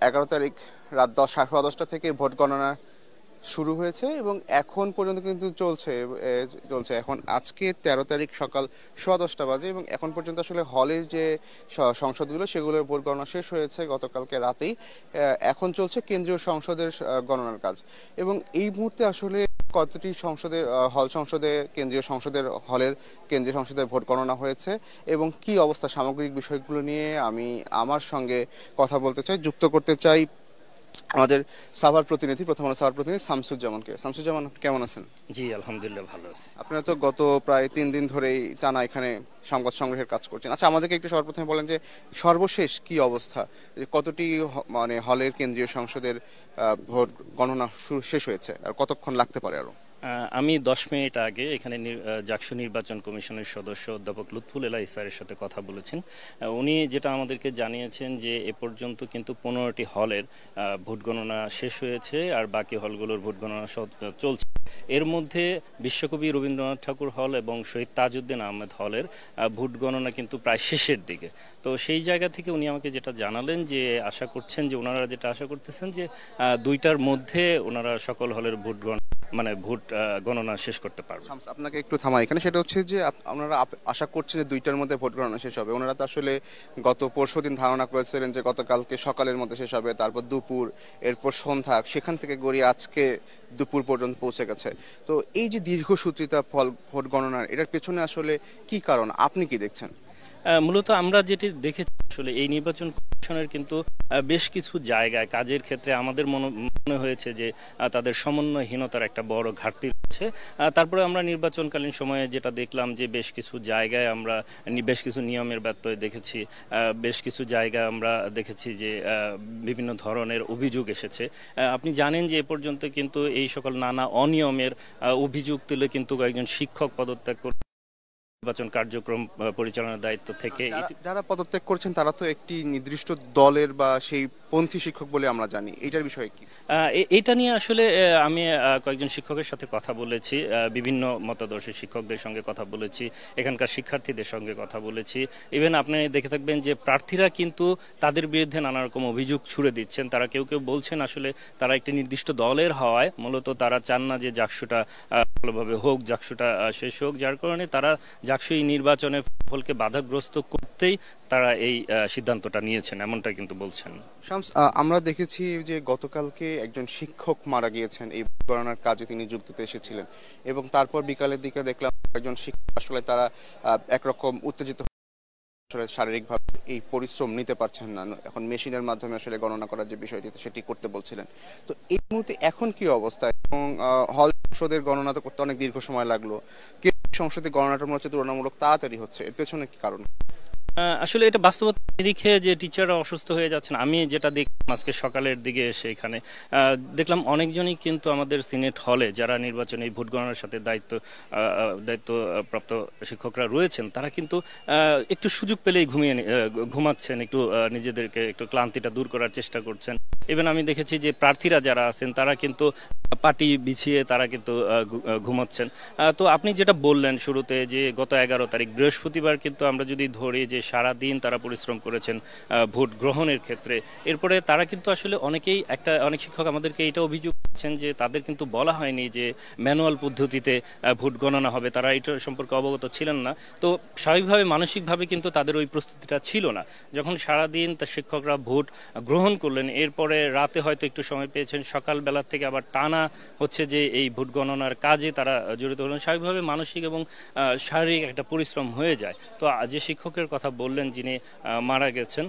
11 তারিখ রাত 10:10 থেকে ভোট গণনা শুরু হয়েছে এবং এখন পর্যন্ত কিন্তু চলছে এখন আজকে 13 তারিখ সকাল 10:15 বাজে এবং এখন পর্যন্ত আসলে হলের যে সংসদগুলো সেগুলোর ভোট গণনা শেষ হয়েছে গতকালকে রাতেই। এখন চলছে কেন্দ্রীয় সংসদের গণনার কাজ এবং এই মুহূর্তে আসলে কতটি সংসদের সংসদে কেন্দ্রীয় সংসদের ভোট গণনা হয়েছে এবং কি অবস্থা সামগ্রিক বিষয়গুলো নিয়ে আমি আমার সঙ্গে কথা বলতে চাই, যুক্ত করতে চাই আমাদের প্রথম আলো সাভার প্রতিনিধি শামসুজ্জামানকে। শামসুজ্জামান, কেমন আছেন? জি, আলহামদুলিল্লাহ ভালো আছি। আপনারা তো গত প্রায় 3 দিন ধরেই টানা এখানে সংবাদ সংগ্রহের কাজ করছেন। আচ্ছা, আমাদেরকে একটু সর্বপ্রথমে বলেন যে সর্বশেষ কি অবস্থা, কতটি মানে হলের কেন্দ্রীয় সংসদের ভোট গণনা শেষ হয়েছে আর কতক্ষণ লাগতে পারে আরো? আমি 10 মিনিট আগে এখানে জাকসু নির্বাচন কমিশনের সদস্য অধ্যাপক লুৎফুল এলাহি স্যারের সাথে কথা বলেছেন। উনি যেটা আমাদেরকে জানিয়েছেন যে এ পর্যন্ত কিন্তু 15টি হলের ভোট গণনা শেষ হয়েছে আর বাকি হলগুলোর ভোট গণনা চলছে। এর মধ্যে বিশ্বকবি রবীন্দ্রনাথ ঠাকুর হল এবং শহীদ তাজউদ্দিন আহমেদ হলের ভোট গণনা কিন্তু প্রায় শেষের দিকে। তো সেই জায়গা থেকে উনি আমাকে যেটা জানালেন যে ওনারা যেটা আশা করতেছেন যে 2টার মধ্যে ওনারা সকল হলের ভোট গণনা শেষ করতে পারবে। আপনাকে একটু থামাই এখানে, সেটা হচ্ছে যে আপনারা আশা করছেন যে 2টার মধ্যে ভোট গণনা শেষ হবে। ওনারা তো আসলে গত পরশুদিন ধারণা করেছিলেন যে গতকালকে সকালের মধ্যে শেষ হবে, তারপর দুপুর, এরপর সন্ধ্যা, সেখান থেকে গড়িয়ে আজকে দুপুর পর্যন্ত পৌঁছে গেছে। তো এই যে দীর্ঘসূত্রিতা ভোট গণনার, এটার পেছনে আসলে কি কারণ, আপনি কি দেখছেন? মূলত আমরা যেটি দেখেছি আসলে এই নির্বাচন কমিশনের কিন্তু বেশ কিছু জায়গায় কাজের ক্ষেত্রে আমাদের মনে হয়েছে যে তাদের সমন্বয়হীনতার একটা বড় ঘাটতি রয়েছে। তারপরে আমরা নির্বাচনকালীন সময়ে যেটা দেখলাম যে বেশ কিছু জায়গায় আমরা বেশ কিছু নিয়মের ব্যত্যয় দেখেছি, বেশ কিছু জায়গায় আমরা দেখেছি যে বিভিন্ন ধরনের অভিযোগ এসেছে। আপনি জানেন যে এ পর্যন্ত কিন্তু এই সকল নানা অনিয়মের অভিযোগ তুলে কিন্তু কয়েকজন শিক্ষক পদত্যাগ করে নির্বাচন কার্যক্রম পরিচালনার দায়িত্ব থেকে। যারা পদত্যাগ করছেন তারা তো একটি নির্দিষ্ট দলের বা সেই পন্থী শিক্ষক বলে আমরা জানি, এটার বিষয়ে কি? এটা নিয়ে আসলে আমি কয়েকজন শিক্ষকের সাথে কথা বলেছি, বিভিন্ন মতাদর্শের শিক্ষকদের সঙ্গে কথা বলেছি, এখানকার শিক্ষার্থীদের সঙ্গে কথা বলেছি। ইভেন আপনি দেখে থাকবেন যে প্রার্থীরা কিন্তু তাদের বিরুদ্ধে নানা রকম অভিযোগ ছুড়ে দিচ্ছেন। তারা কেউ কেউ বলছেন আসলে তারা একটি নির্দিষ্ট দলের হওয়ায় মূলত তারা চান না যে জাকসুটা ভালোভাবে হোক, জাকসুটা শেষ হোক, যার কারণে তারা জাকসু এই নির্বাচনের ফলকে বাধাগ্রস্ত করতেই তারা এই সিদ্ধান্তটা নিয়েছেন, এমনটা কিন্তু বলছেন। আমরা দেখেছি যে গতকালকে একজন শিক্ষক মারা গিয়েছেন এই গণনার কাজে, তিনি যুক্ত হতে এসেছিলেন এবং তারপর বিকালের দিকে দেখলাম একজন শিক্ষক আসলে তারা একরকম উত্তেজিত, শারীরিকভাবে এই পরিশ্রম নিতে পারছেন না, এখন মেশিনের মাধ্যমে আসলে গণনা করার যে বিষয়টি সেটি করতে বলছিলেন। তো এই মুহূর্তে এখন কি অবস্থা এবং হল সংসদের গণনা তো করতে অনেক দীর্ঘ সময় লাগলো, কেন্দ্রীয় সংসদে গণনাটা মনে হচ্ছে তুলনামূলক তাড়াতাড়ি হচ্ছে, এর পেছনে কি কারণ? আসলে এটা বাস্তবতা নিরিখে যে টিচাররা অসুস্থ হয়ে যাচ্ছেন, আমি যেটা দেখলাম আজকে সকালের দিকে এসে এখানে দেখলাম অনেকজনই কিন্তু আমাদের সিনেট হলে যারা নির্বাচনে ভোট গণনার সাথে দায়িত্বপ্রাপ্ত শিক্ষকরা রয়েছেন, তারা কিন্তু একটু সুযোগ পেলেই ঘুমাচ্ছেন, একটু নিজেদেরকে একটু ক্লান্তিটা দূর করার চেষ্টা করছেন। ইভেন আমি দেখেছি যে প্রার্থীরা যারা আছেন তারা কিন্তু পাটি বিছিয়ে তারা কিন্তু ঘুমাচ্ছেন। তো আপনি যেটা বললেন শুরুতে যে গত 11 তারিখ বৃহস্পতিবার কিন্তু আমরা যদি ধরি যে সারা দিন তারা পরিশ্রম করেছেন ভোট গ্রহণের ক্ষেত্রে, এরপরে তারা কিন্তু আসলে অনেক শিক্ষক আমাদেরকে এটা অভিযোগ করছেন যে তাদের কিন্তু বলা হয়নি যে ম্যানুয়াল পদ্ধতিতে ভোট গণনা হবে, তারা এটা সম্পর্কে অবগত ছিলেন না। তো স্বাভাবিকভাবে মানসিকভাবে কিন্তু তাদের ওই প্রস্তুতিটা ছিল না। যখন সারাদিন তার শিক্ষকরা ভোট গ্রহণ করলেন, এরপরে রাতে হয়তো একটু সময় পেয়েছেন, সকালবেলা থেকে আবার টানা হচ্ছে যে এই ভোট গণনার কাজে তারা জড়িত হলেন, স্বাভাবিকভাবে মানসিক এবং শারীরিক একটা পরিশ্রম হয়ে যায়। তো যে শিক্ষকের কথা বললেন যিনি মারা গেছেন,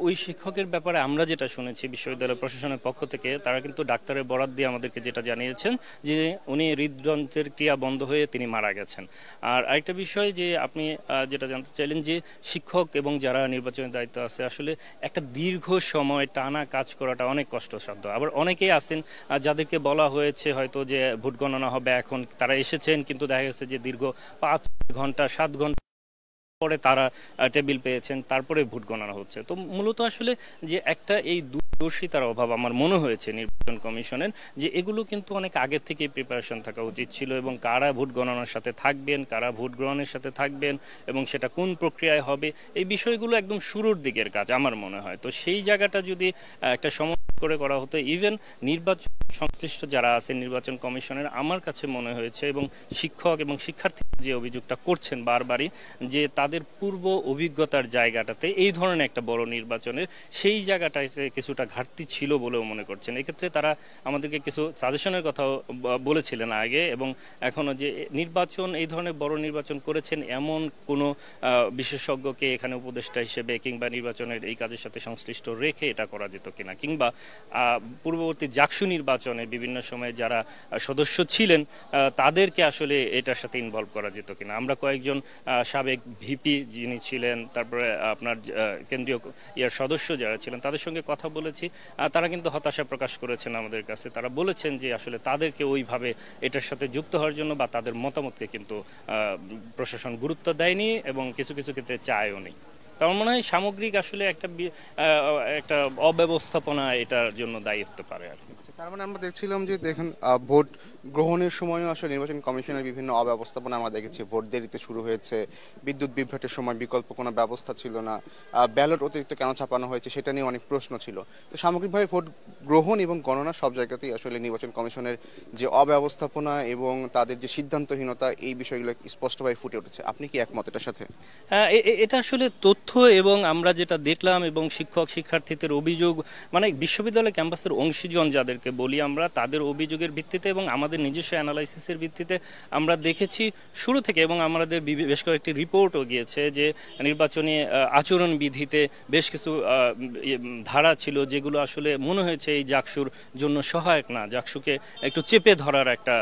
ওই শিক্ষকের ব্যাপারে আমরা যেটা শুনেছি বিশ্ববিদ্যালয় প্রশাসনের পক্ষ থেকে, তারা কিন্তু ডাক্তারের বরাত দিয়ে আমাদেরকে যেটা জানিয়েছেন যে উনি হৃদযন্ত্রের ক্রিয়া বন্ধ হয়ে তিনি মারা গেছেন। আর আরেকটা বিষয় যে আপনি যেটা জানতে চাইলেন যে শিক্ষক এবং যারা নির্বাচনের দায়িত্ব আছে, আসলে একটা দীর্ঘ সময় টানা কাজ করাটা অনেক কষ্টসাধ্য। আবার অনেকেই আছেন যাদেরকে বলা হয়েছে হয়তো যে ভোট গণনা হবে এখন, তারা এসেছেন কিন্তু দেখা গেছে যে দীর্ঘ 5 ঘন্টা 7 ঘন্টা পরে তারা টেবিল পেয়েছেন, তারপরে ভোট গণনা হচ্ছে। তো মূলত আসলে যে একটা এই দূরদর্শিতার অভাব আমার মনে হয়েছে নির্বাচন কমিশনের, যে এগুলো কিন্তু অনেক আগের থেকেই প্রিপারেশন থাকা উচিত ছিল, এবং কারা ভোট গণনার সাথে থাকবেন, কারা ভোট গ্রহণের সাথে থাকবেন, এবং সেটা কোন প্রক্রিয়ায় হবে, এই বিষয়গুলো একদম শুরুর দিকের কাজ আমার মনে হয়। তো সেই জায়গাটা যদি একটা সময় করে করা হতো, ইভেন নির্বাচন সংশ্লিষ্ট যারা আছেন নির্বাচন কমিশনের, আমার কাছে মনে হয়েছে, এবং শিক্ষক এবং শিক্ষার্থী যে অভিযোগটা করছেন বারবারই, যে তাদের পূর্ব অভিজ্ঞতার জায়গাটাতে এই ধরনের একটা বড় নির্বাচনের সেই জায়গাটাতে কিছুটা ঘাটতি ছিল বলেও মনে করছেন। এক্ষেত্রে তারা আমাদেরকে কিছু সাজেশনের কথাও বলেছিলেন আগে, এবং এখনো যে নির্বাচন, এই ধরনের বড় নির্বাচন করেছেন এমন কোনো বিশেষজ্ঞকে এখানে উপদেষ্টা হিসেবে কিংবা নির্বাচনের এই কাজের সাথে সংশ্লিষ্ট রেখে এটা করা যেত কিনা, কিংবা পূর্ববর্তী জাকসু নির্বাচনে বিভিন্ন সময়ে যারা সদস্য ছিলেন তাদেরকে আসলে এটার সাথে ইনভলভ করা যেত কিনা। আমরা কয়েকজন সাবেক ভিপি যিনি ছিলেন, তারপরে আপনার কেন্দ্রীয় ইয়ার সদস্য যারা ছিলেন, তাদের সঙ্গে কথা বলেছি। তারা কিন্তু হতাশা প্রকাশ করেছেন আমাদের কাছে। তারা বলেছেন যে আসলে তাদেরকে ওইভাবে এটার সাথে যুক্ত হওয়ার জন্য বা তাদের মতামতকে কিন্তু প্রশাসন গুরুত্ব দেয়নি, এবং কিছু কিছু ক্ষেত্রে চায়ও নি। তো আমার মনে হয় সামগ্রিক আসলে একটা অব্যবস্থাপনা এটার জন্য দায়ী হতে পারে আর কি। তার মানে আমরা দেখছিলাম যে দেখেন ভোট গ্রহণের সময়ও আসলে নির্বাচন কমিশনের বিভিন্ন অব্যবস্থাপনা আমরা দেখেছি। ভোট দেরিতে শুরু হয়েছে, বিদ্যুৎ বিভ্রাটের সময় বিকল্প কোনো ব্যবস্থা ছিল না, ব্যালট অতিরিক্ত কেন ছাপানো হয়েছে সেটা নিয়ে অনেক প্রশ্ন ছিল। তো সামগ্রিকভাবে ভোট গ্রহণ এবং গণনা সব জায়গাতেই আসলে নির্বাচন কমিশনের যে অব্যবস্থাপনা এবং তাদের যে সিদ্ধান্তহীনতা, এই বিষয়গুলো স্পষ্টভাবে ফুটে উঠেছে। আপনি কি একমত এটার সাথে? এটা আসলে তথ্য, এবং আমরা যেটা দেখলাম, এবং শিক্ষক শিক্ষার্থীদের অভিযোগ, মানে বিশ্ববিদ্যালয় ক্যাম্পাসের অংশীজন যাদেরকে বলি আমরা, তাদের অভিযোগের ভিত্তিতে এবং আমাদের নিজস্ব অ্যানালাইসিসের ভিত্তিতে আমরা দেখেছি শুরু থেকে, এবং আমাদের বেশ কয়েকটি রিপোর্টও গিয়েছে যে নির্বাচনী আচরণবিধিতে বেশ কিছু ধারা ছিল যেগুলো আসলে মনে হয়েছে এই জাকসুর জন্য সহায়ক না, জাকসুকে একটু চেপে ধরার একটা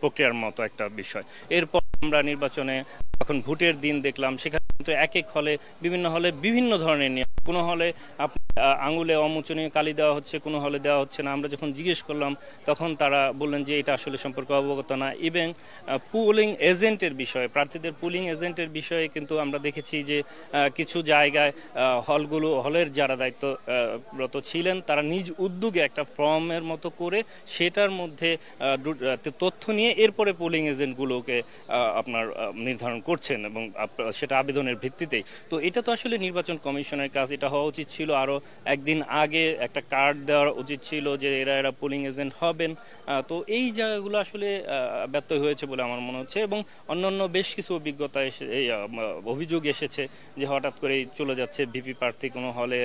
প্রক্রিয়ার মতো একটা বিষয়। এরপর আমরা নির্বাচনে যখন ভোটের দিন দেখলাম, সেখানে কিন্তু এক এক হলে বিভিন্ন ধরনের নিয়ম, কোনো হলে আঙুলে অমোচনীয় কালি দেওয়া হচ্ছে, কোনো হলে দেওয়া হচ্ছে না। আমরা যখন জিজ্ঞেস করলাম তখন তারা বললেন যে এটা আসলে সম্পর্কে অবগত না। ইভেন পুলিং এজেন্টের বিষয়ে, প্রার্থীদের পুলিং এজেন্টের বিষয়ে কিন্তু আমরা দেখেছি যে কিছু জায়গায় হলের যারা দায়িত্বরত ছিলেন তারা নিজ উদ্যোগে একটা ফর্মের মতো করে সেটার মধ্যে তথ্য নিয়ে এরপরে পুলিং এজেন্টগুলোকে আপনার নির্ধারণ করছেন, এবং সেটা আবেদনের ভিত্তিতেই। তো এটা তো আসলে নির্বাচন কমিশনের কাজ। এটা হওয়া উচিত ছিল আরও একদিন আগে একটা কার্ড দেওয়া উচিত ছিল যে এরা পুলিং এজেন্ট হবেন। তো এই জায়গাগুলো আসলে ব্যর্থ হয়েছে বলে আমার মনে হচ্ছে, এবং অন্যান্য বেশ কিছু অভিযোগ এসেছে যে হঠাৎ করেই চলে যাচ্ছে ভিপি প্রার্থী কোনো হলে,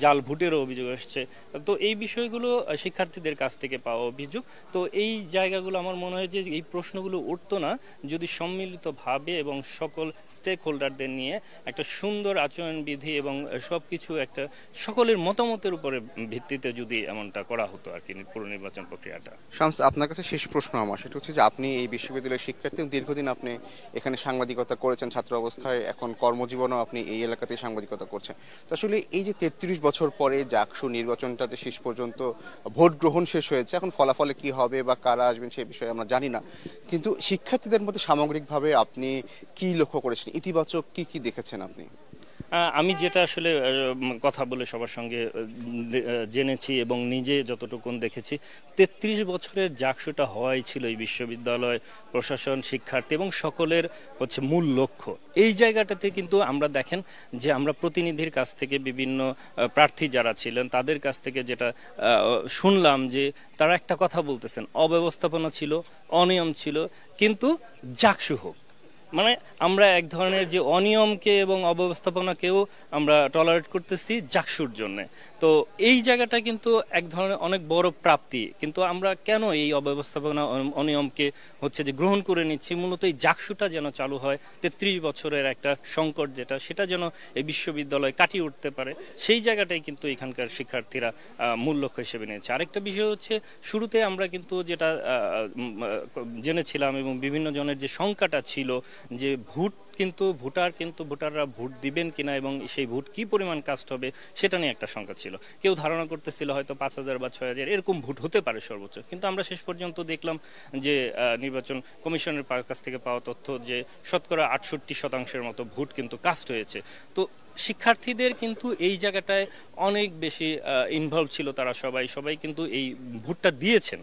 জাল ভোটেরও অভিযোগ এসেছে। তো এই বিষয়গুলো শিক্ষার্থীদের কাছ থেকে পাওয়া অভিযোগ। তো এই জায়গাগুলো আমার মনে হয় যে এই প্রশ্নগুলো উঠতো না যদি সম্মিলিতভাবে এবং সকল স্টেক হোল্ডারদের নিয়ে একটা সুন্দর আচরণবিধি এবং সব কিছু একটা সকলের মতামতের উপরে ভিত্তিতে যদি এমনটা করা হতো আর কি পুরো নির্বাচন প্রক্রিয়াটা। শামস, আপনার কাছে শেষ প্রশ্ন আমার, সেটা হচ্ছে যে আপনি এই বিশ্ববিদ্যালয়ের শিক্ষার্থী, দীর্ঘদিন আপনি এখানে সাংবাদিকতা করেছেন ছাত্র অবস্থায়, এখন কর্মজীবনও আপনি এই এলাকাতেই সাংবাদিকতা করছেন। তো আসলে এই যে 33 বছর পরে জাকসু নির্বাচনটাতে শেষ পর্যন্ত ভোট গ্রহণ শেষ হয়েছে, এখন ফলাফলে কি হবে বা কারা আসবেন সে বিষয়ে আমরা জানি না, কিন্তু শিক্ষার্থীদের মধ্যে সামগ্রিকভাবে আপনি কি লক্ষ্য করেছেন, ইতিবাচক কি কি দেখেছেন আপনি? আমি যেটা আসলে কথা বলে সবার সঙ্গে জেনেছি এবং নিজে যতটুকুন দেখেছি, 33 বছরের জাকসুটা হওয়াই ছিল এই বিশ্ববিদ্যালয় প্রশাসন, শিক্ষার্থী এবং সকলের হচ্ছে মূল লক্ষ্য। এই জায়গাটাতে কিন্তু আমরা দেখেন যে আমরা প্রতিনিধির কাছ থেকে বিভিন্ন প্রার্থী যারা ছিলেন তাদের কাছ থেকে যেটা শুনলাম যে তারা একটা কথা বলতেছেন, অব্যবস্থাপনা ছিল, অনিয়ম ছিল, কিন্তু জাকসু হোক। মানে আমরা এক ধরনের যে অনিয়মকে এবং অব্যবস্থাপনাকেও আমরা টলারেট করতেছি জাকসুর জন্যে। তো এই জায়গাটা কিন্তু এক ধরনের অনেক বড় প্রাপ্তি, কিন্তু আমরা কেন এই অব্যবস্থাপনা অনিয়মকে হচ্ছে যে গ্রহণ করে নিচ্ছি? মূলত এই জাকসুটা যেন চালু হয়, 33 বছরের একটা সংকট যেটা, সেটা যেন এই বিশ্ববিদ্যালয় কাটিয়ে উঠতে পারে, সেই জায়গাটাই কিন্তু এখানকার শিক্ষার্থীরা মূল লক্ষ্য হিসেবে নিয়েছে। আরেকটা বিষয় হচ্ছে, শুরুতে আমরা কিন্তু যেটা জেনেছিলাম এবং বিভিন্ন জনের যে শঙ্কাটা ছিল যে ভোটাররা ভোট দিবেন কিনা এবং সেই ভোট কি পরিমাণ কাস্ট হবে সেটা নিয়ে একটা শঙ্কা ছিল। কেউ ধারণা করতেছিল হয়তো 5,000 বা 6,000 এরকম ভোট হতে পারে সর্বোচ্চ, কিন্তু আমরা শেষ পর্যন্ত দেখলাম যে নির্বাচন কমিশনের কাছ থেকে পাওয়া তথ্য যে শতকরা 68% মতো ভোট কিন্তু কাস্ট হয়েছে। তো শিক্ষার্থীদের কিন্তু এই জায়গাটায় অনেক বেশি ইনভলভ ছিল, তারা সবাই কিন্তু এই ভোটটা দিয়েছেন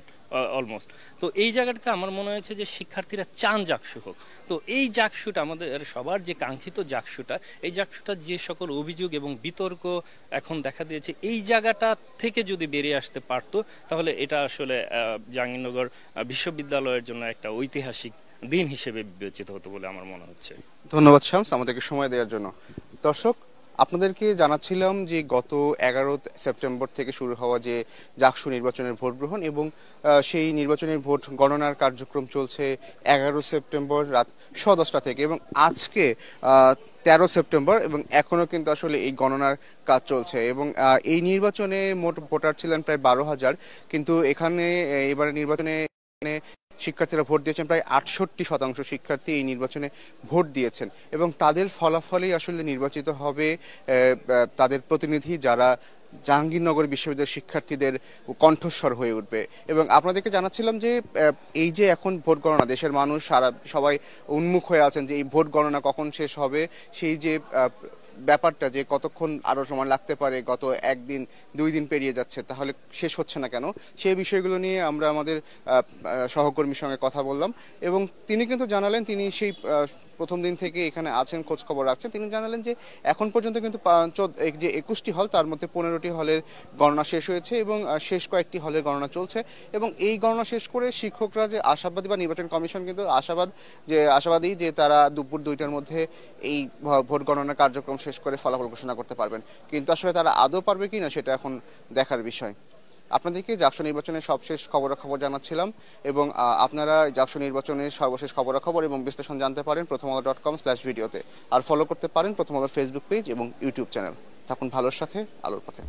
অলমোস্ট। তো এই জায়গাটাতে আমার মনে হয়েছে যে শিক্ষার্থীরা চান জাকসু হোক। তো এই জাকসুটা আমাদের সবার যে কাঙ্ক্ষিত জাকসুটা, এই জাকসুটা যে সকল অভিযোগ এবং বিতর্ক এখন দেখা দিয়েছে, এই জায়গাটা থেকে যদি বেরিয়ে আসতে পারতো তাহলে এটা আসলে জাহাঙ্গীরনগর বিশ্ববিদ্যালয়ের জন্য একটা ঐতিহাসিক দিন হিসেবে বিবেচিত হতো বলে আমার মনে হচ্ছে। ধন্যবাদ শামস আমাদেরকে সময় দেওয়ার জন্য। দর্শক, আপনাদেরকে জানাচ্ছিলাম যে গত 11 সেপ্টেম্বর থেকে শুরু হওয়া যে জাকসু নির্বাচনের ভোট গ্রহণ এবং সেই নির্বাচনের ভোট গণনার কার্যক্রম চলছে 11 সেপ্টেম্বর রাত 10:30 থেকে এবং আজকে 13 সেপ্টেম্বর এবং এখনও কিন্তু আসলে এই গণনার কাজ চলছে এবং এই নির্বাচনে মোট ভোটার ছিলেন প্রায় 12,000, কিন্তু এখানে এবারে নির্বাচনে শিক্ষার্থীরা ভোট দিয়েছেন প্রায় 68% শিক্ষার্থী এই নির্বাচনে ভোট দিয়েছেন এবং তাদের ফলাফলেই আসলে নির্বাচিত হবে তাদের প্রতিনিধি, যারা জাহাঙ্গীরনগর বিশ্ববিদ্যালয়ের শিক্ষার্থীদের কণ্ঠস্বর হয়ে উঠবে। এবং আপনাদেরকে জানাচ্ছিলাম যে এই যে এখন ভোট গণনা, দেশের মানুষ সবাই উন্মুখ হয়ে আছেন যে এই ভোট গণনা কখন শেষ হবে, সেই যে ব্যাপারটা যে কতক্ষণ আরও সময় লাগতে পারে, গত 1 দিন 2 দিন পেরিয়ে যাচ্ছে, তাহলে শেষ হচ্ছে না কেন, সেই বিষয়গুলো নিয়ে আমরা আমাদের সহকর্মীর সঙ্গে কথা বললাম এবং তিনি কিন্তু জানালেন, তিনি সেই প্রথম দিন থেকে এখানে আছেন, খোঁজ খবর রাখছেন। তিনি জানালেন যে এখন পর্যন্ত কিন্তু যে 21টি হল তার মধ্যে 15টি হলের গণনা শেষ হয়েছে এবং শেষ কয়েকটি হলের গণনা চলছে এবং এই গণনা শেষ করে শিক্ষকরা যে আশাবাদী বা নির্বাচন কমিশন কিন্তু আশাবাদী যে তারা দুপুর 2টার মধ্যে এই ভোট গণনার কার্যক্রম শেষ করে ফলাফল ঘোষণা করতে পারবেন, কিন্তু আসলে তারা আদৌ পারবে কিনা সেটা এখন দেখার বিষয়। আপনাদেরকে জাকসু নির্বাচনের সবশেষ খবরাখবর জানাচ্ছিলাম এবং আপনারা জাকসু নির্বাচনের সর্বশেষ খবরাখবর এবং বিশ্লেষণ জানতে পারেন prothomalo.com/ভিডিওতে, আর ফলো করতে পারেন প্রথম আলোর ফেসবুক পেজ এবং ইউটিউব চ্যানেল। থাকুন ভালোর সাথে, আলোর পথে।